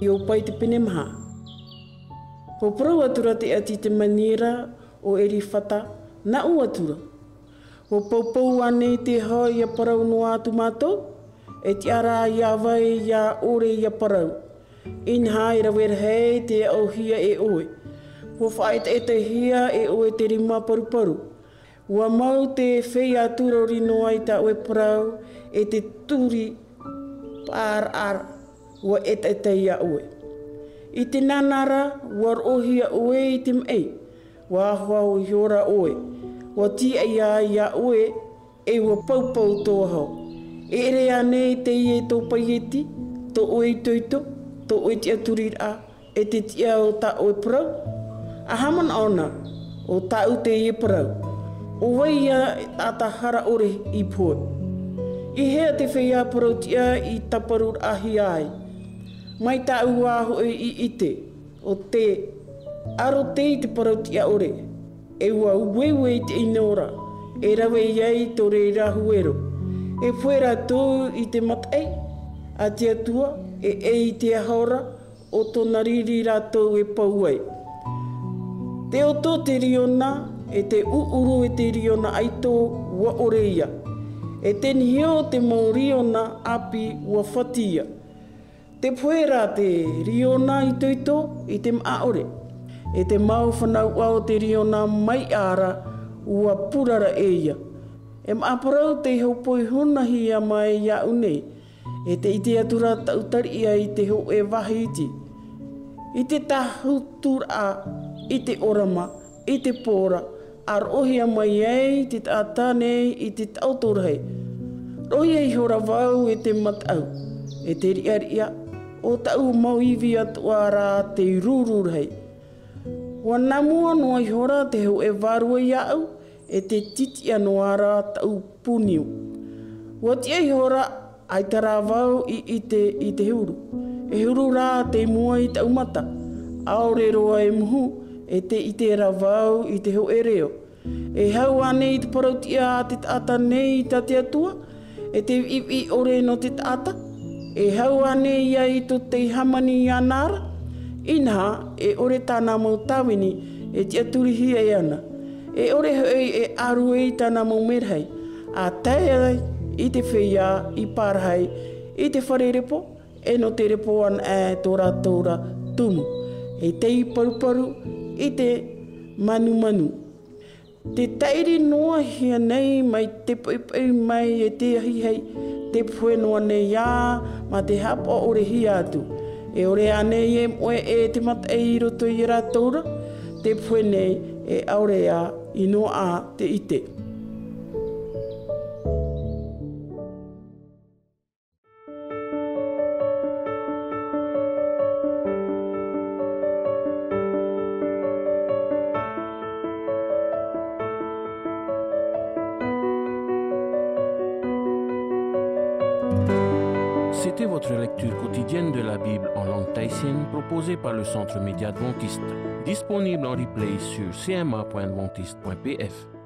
I o pai te pene maha. Ko prau atura te ati te manira o eri whata na u atura. Ko paupau ane te hoi a parau no atu mātou, e te ara ia vai ia ore ia parau. Inha i rawera hei te au hia e oe. Ko whaet e te hia e oe te rima paru. Ua mau te whei atura rino ai ta oe parau e te turi par ar ua e ia oe. I te nanara ua rohia oe i te mei, ua ahua o hiora oe. Ua tia ia oe e ua paupau tō hau. E ere ane te ie tō paieti, tō oe toito, tō oe tia turira e te tia o ta oe parau. A haman ona o tau te ie parau. O wai ia atahara ore i poe. I hea te whea parau tia i taparur ahi ai. Mai ta uaho i ite, o te aro te i te parau tia ore. E ua uwewe i te inaora, e rawe iei tō re rahuero. E whera tō i te matai, a te atua, e i te ahora, o tō nariri rātou e pauai. Te oto te riona, e te uuru e te riona aito ua oreia. E te nihio te mauriona api ua whatia. Te puera te riona i toito i te maaore. E te mau whanau au te riona mai ara ua purara e ia. E maaparau te haupoi hunahi a mai ia unei. E te ite atura tautari ia i te ho e wahi iti. I te tahutura, i te orama, i te pōra, ar ohia mai ei te tātanei i te tautorhei. Rohi ei hora vau e te matau, e te ria o tau mau iwi atua rā te rūrurhei. Ua namua noa i hora te ho e varua i au, e te titi anoa rā tau puniu. Ua tia i hora ai tara vau i te huru. E huru rā te mua i tau mata. Aore roa e muhu, e te i te ravau i te ho e reo. E hau ane i te parautia a te tata nei i ta te atua, e te iwi ore no te tata. E hau ane ia i to te hamani i anara. Inha e ore tāna mau tawini e te aturihi e ana. E ore hoi e aru e tāna mau merhei. A tae i te whia i parhai, i te wharerepo, e no te repo an e tō rātoura tumu. E te i paruparu, i te manu. Te tairi noa hia nei mai te pai mai e te ahihei, te pue noa nei ā, ma te hapa ore hi atu. E ore anei e moe e te mata e i roto i rātoura, te pue nei e aure a i noa a te ite. C'était votre lecture quotidienne de la Bible en langue tahitienne proposée par le Centre Média Adventiste, disponible en replay sur cma.adventiste.pf.